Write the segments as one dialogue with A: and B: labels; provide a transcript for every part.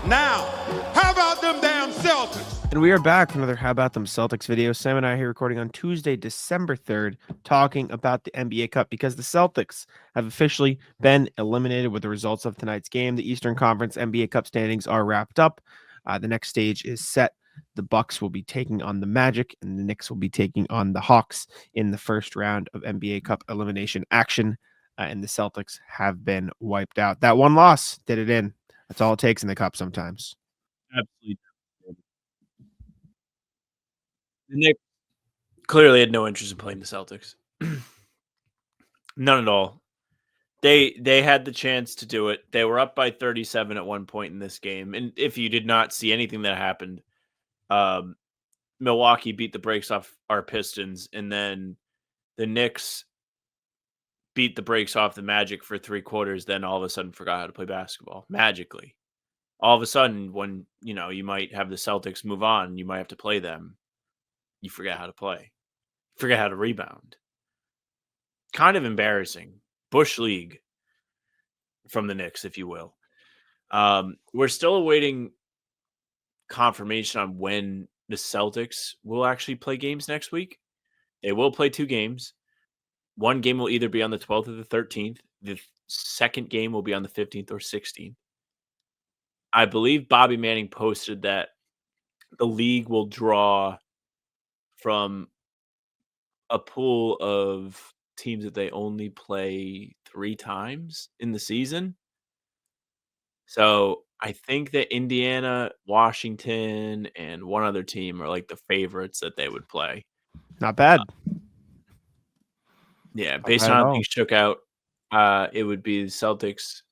A: Now, how about them damn Celtics?
B: And we are back for another How About Them Celtics video. Sam and I are here recording on Tuesday, December 3rd, talking about the NBA Cup because the Celtics have officially been eliminated with the results of tonight's game. The Eastern Conference NBA Cup standings are wrapped up. The next stage is set. The Bucks will be taking on the Magic, and the Knicks will be taking on the Hawks in the first round of NBA Cup elimination action. And the Celtics have been wiped out. That one loss did it in. That's all it takes in the Cup sometimes.
C: Absolutely. The Knicks clearly had no interest in playing the Celtics. None at all. They had the chance to do it. They were up by 37 at one point in this game. And if you did not see anything that happened, Milwaukee beat the brakes off our Pistons, and then the Knicks beat the brakes off the Magic for 3 quarters, then all of a sudden forgot how to play basketball magically. All of a sudden, when you might have the Celtics move on, you might have to play them. You forget how to play. Forget how to rebound. Kind of embarrassing. Bush League from the Knicks, if you will. We're still awaiting confirmation on when the Celtics will actually play games next week. They will play 2 games. One game will either be on the 12th or the 13th. The second game will be on the 15th or 16th. I believe Bobby Manning posted that the league will draw from a pool of teams that they only play 3 times in the season. So I think that Indiana, Washington, and one other team are like the favorites that they would play.
B: Not bad.
C: Yeah, based on how things shook out, it would be the Celtics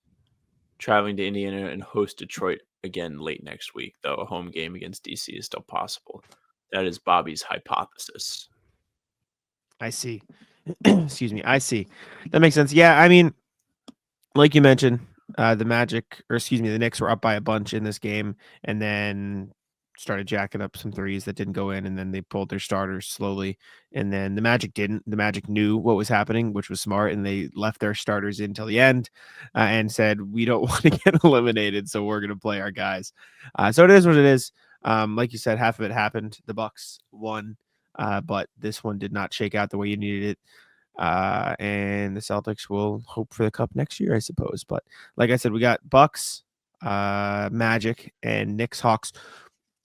C: traveling to Indiana and host Detroit again late next week, though a home game against DC is still possible. That is Bobby's hypothesis.
B: I see. Excuse me. I see. That makes sense. Yeah, I mean, like you mentioned, the Knicks were up by a bunch in this game and then started jacking up some threes that didn't go in, and then they pulled their starters slowly. And then the Magic didn't. The Magic knew what was happening, which was smart, and they left their starters in till the end and said, we don't want to get eliminated, so we're going to play our guys. So it is what it is. Like you said, half of it happened. The Bucks won, but this one did not shake out the way you needed it. And the Celtics will hope for the cup next year, I suppose. But like I said, we got Bucks, Magic, and Knicks Hawks.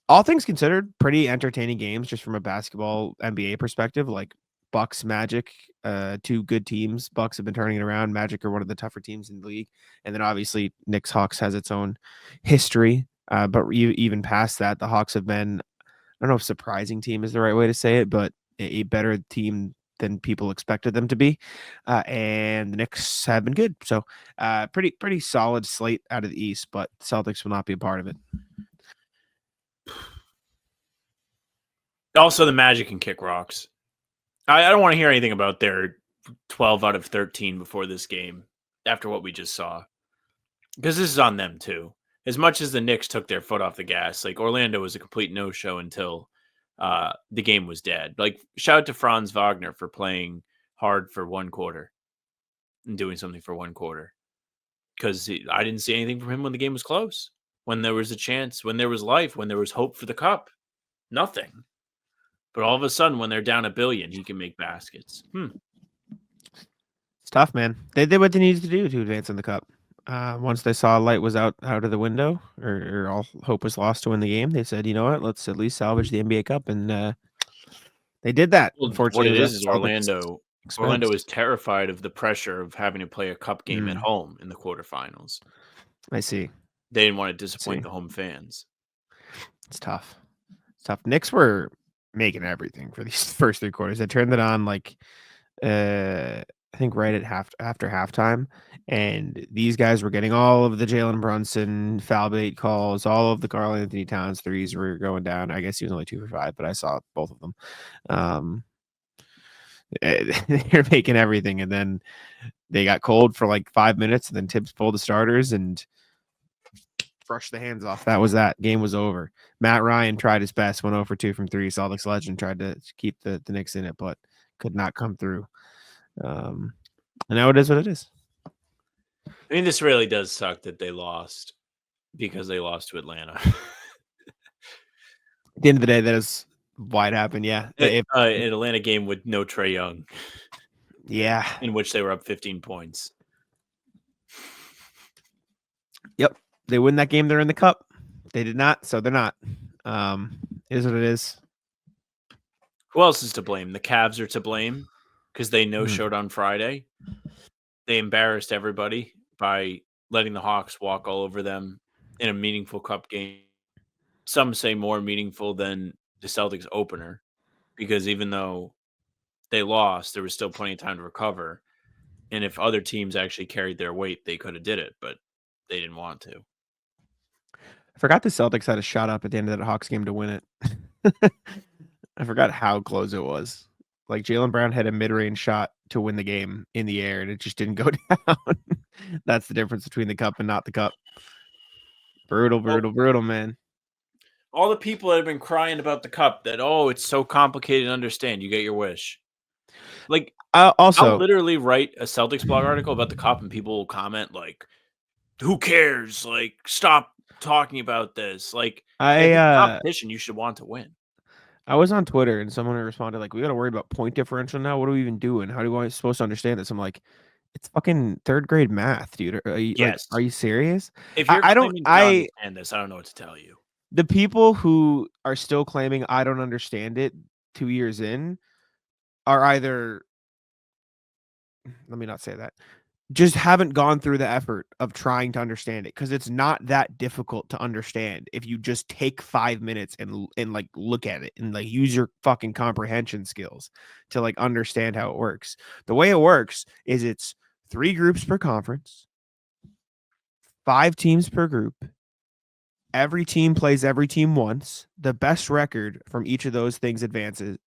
B: All things considered, pretty entertaining games just from a basketball NBA perspective. Like Bucks, Magic, 2 good teams. Bucks have been turning it around. Magic are one of the tougher teams in the league. And then obviously Knicks Hawks has its own history. But even past that, the Hawks have been, I don't know if surprising team is the right way to say it, but a better team than people expected them to be. And the Knicks have been good. So pretty solid slate out of the East, but Celtics will not be a part of it.
C: Also, the Magic can kick rocks. I don't want to hear anything about their 12 out of 13 before this game after what we just saw. Because this is on them, too. As much as the Knicks took their foot off the gas, like Orlando was a complete no-show until the game was dead. Like, shout out to Franz Wagner for playing hard for 1 quarter and doing something for 1 quarter. Because I didn't see anything from him when the game was close. When there was a chance, when there was life, when there was hope for the cup. Nothing. But all of a sudden, when they're down $1 billion, he can make baskets.
B: It's tough, man. They did what they needed to do to advance in the cup. Once they saw light was out of the window, or all hope was lost to win the game, they said, you know what, let's at least salvage the NBA Cup, and they did that.
C: Well,
B: unfortunately,
C: what it is Orlando. Orlando is terrified of the pressure of having to play a cup game at home in the quarterfinals.
B: I see.
C: They didn't want to disappoint the home fans.
B: It's tough. It's tough. Knicks were making everything for these first 3 quarters. They turned it on like I think right at after halftime, and these guys were getting all of the Jalen Brunson foul bait calls, all of the Karl Anthony Towns threes were going down. I guess he was only 2 for 5, but I saw both of them. They're making everything, and then they got cold for like 5 minutes, and then Tibbs pulled the starters and brushed the hands off. That was that. Game was over. Matt Ryan tried his best, went 0 for 2 from 3. Celtics legend tried to keep the Knicks in it, but could not come through. And now it is what it is.
C: I mean, this really does suck that they lost. because they lost to Atlanta.
B: At the end of the day, that is why it happened. Yeah.
C: An Atlanta game with no Trae Young,
B: Yeah.
C: in which they were up 15 points.
B: Yep. They win that game. They're in the cup. They did not. So they're not. It is what it is.
C: Who else is to blame? The Cavs are to blame because they no-showed on Friday. They embarrassed everybody by letting the Hawks walk all over them in a meaningful cup game. Some say more meaningful than the Celtics opener, because even though they lost, there was still plenty of time to recover. And if other teams actually carried their weight, they could have did it, but they didn't want to.
B: I forgot the Celtics had a shot up at the end of that Hawks game to win it. I forgot how close it was. Like Jaylen Brown had a mid-range shot to win the game in the air, and it just didn't go down. That's the difference between the cup and not the cup. Brutal, man.
C: All the people that have been crying about the cup that, oh, it's so complicated to understand, you get your wish. Like,
B: also,
C: I'll literally write a Celtics blog article about the cup, and people will comment like, who cares? Like, stop talking about this. Like, it's a competition you should want to win.
B: I was on Twitter and someone responded like, we got to worry about point differential now. What do we even do? And how do I supposed to understand this? I'm like, it's fucking third grade math, dude. Are you,
C: Yes.
B: are you serious?
C: If you're claiming to understand this, I don't know what to tell you.
B: The people who are still claiming I don't understand it 2 years in are either, let me not say that, just haven't gone through the effort of trying to understand it, because it's not that difficult to understand if you just take 5 minutes and like look at it and like use your fucking comprehension skills to like understand how it works. The way it works is it's 3 groups per conference, 5 teams per group. Every team plays every team once. The best record from each of those things advances,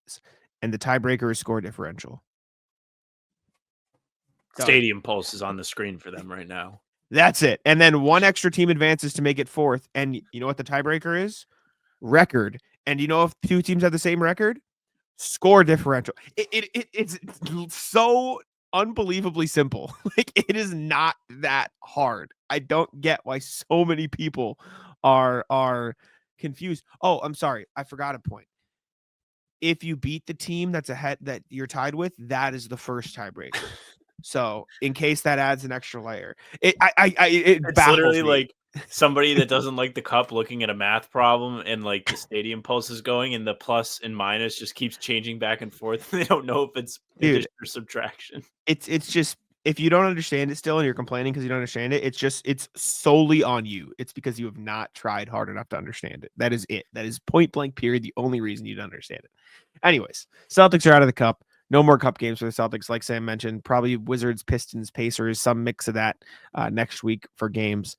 B: and the tiebreaker is score differential.
C: Stadium Pulse is on the screen for them right now.
B: That's it. And then one extra team advances to make it 4th. And you know what the tiebreaker is? Record. And you know if 2 teams have the same record? Score differential. It's so unbelievably simple. Like, it is not that hard. I don't get why so many people are confused. Oh, I'm sorry. I forgot a point. If you beat the team that's ahead that you're tied with, that is the first tiebreaker. So in case that adds an extra layer, it's
C: literally me. Like somebody that doesn't like the cup looking at a math problem and like the Stadium Pulse is going and the plus and minus just keeps changing back and forth. They don't know if it's addition or subtraction.
B: It's just, if you don't understand it still and you're complaining because you don't understand it, it's solely on you. It's because you have not tried hard enough to understand it. That is it. That is point blank period. The only reason you don't understand it. Anyways, Celtics are out of the cup. No more cup games for the Celtics. Like Sam mentioned, probably Wizards, Pistons, Pacers, some mix of that next week for games.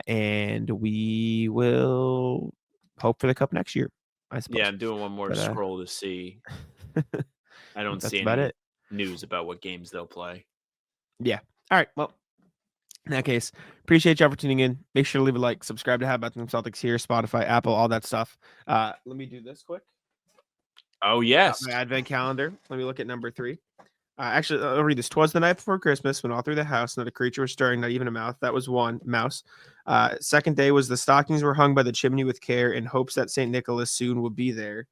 B: And we will hope for the cup next year, I suppose.
C: Yeah, I'm doing one more scroll to see. I don't see any news about what games they'll play.
B: Yeah. All right. Well, in that case, appreciate y'all for tuning in. Make sure to leave a like, subscribe to How About Them Celtics here, Spotify, Apple, all that stuff. Let me do this quick.
C: Oh, yes.
B: My advent calendar. Let me look at number 3. Actually, I'll read this. 'Twas the night before Christmas, when all through the house not a creature was stirring, not even a mouth. That was 1, mouse. Second day was the stockings were hung by the chimney with care in hopes that St. Nicholas soon would be there.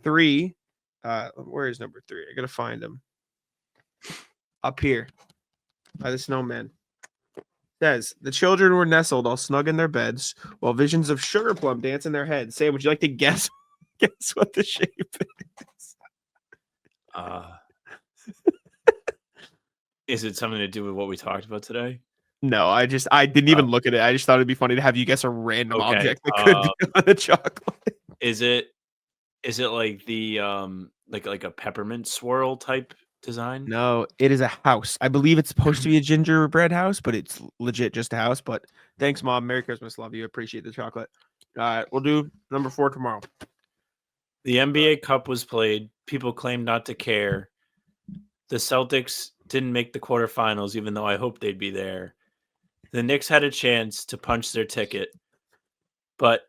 B: 3, where is number 3? I got to find him. Up here by the snowman. Says, the children were nestled all snug in their beds while visions of sugar plum dance in their heads. Sam, would you like to guess what the shape is?
C: Is it something to do with what we talked about today?
B: No, I didn't even look at it. I just thought it'd be funny to have you guess a random object that could be on a chocolate.
C: Is it like the like a peppermint swirl type design?
B: No, it is a house. I believe it's supposed to be a gingerbread house, but it's legit just a house. But thanks, Mom. Merry Christmas. Love you. Appreciate the chocolate. We'll do number 4 tomorrow.
C: The NBA Cup was played. People claimed not to care. The Celtics didn't make the quarterfinals, even though I hoped they'd be there. The Knicks had a chance to punch their ticket, but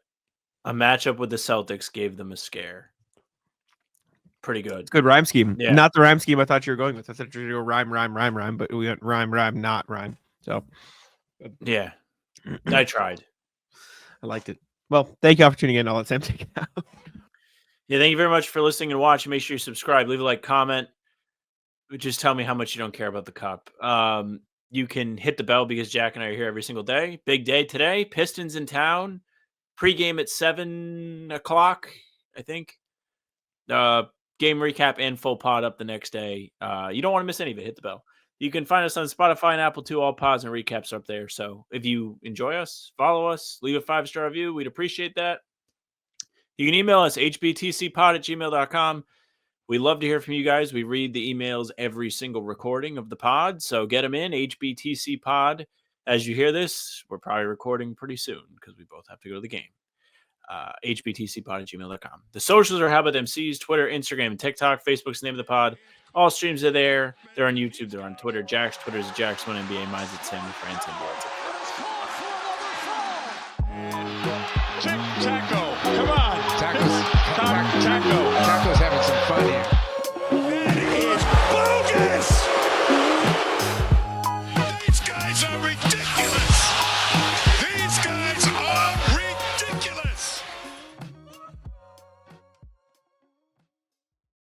C: a matchup with the Celtics gave them a scare. Pretty good.
B: It's a good rhyme scheme.
C: Yeah.
B: Not the rhyme scheme I thought you were going with. I thought you were going to go rhyme, but we went rhyme, not rhyme. So
C: yeah, I tried.
B: I liked it. Well, thank you all for tuning in. I'll let Sam take it out.
C: Yeah, thank you very much for listening and watching. Make sure you subscribe, leave a like, comment. Just tell me how much you don't care about the cup. You can hit the bell because Jack and I are here every single day. Big day today. Pistons in town. Pre-game at 7 o'clock, I think. Game recap and full pod up the next day. You don't want to miss any of it. Hit the bell. You can find us on Spotify and Apple too. All pods and recaps are up there. So if you enjoy us, follow us, leave a 5-star review. We'd appreciate that. You can email us, hbtcpod@gmail.com. We love to hear from you guys. We read the emails every single recording of the pod. So get them in, hbtcpod. As you hear this, we're probably recording pretty soon because we both have to go to the game. hbtcpod@gmail.com. The socials are How About MCs, Twitter, Instagram, and TikTok. Facebook's the name of the pod. All streams are there. They're on YouTube. They're on Twitter. Jack's Twitter is Jack's1NBA. Mine's at Sammy France NBA.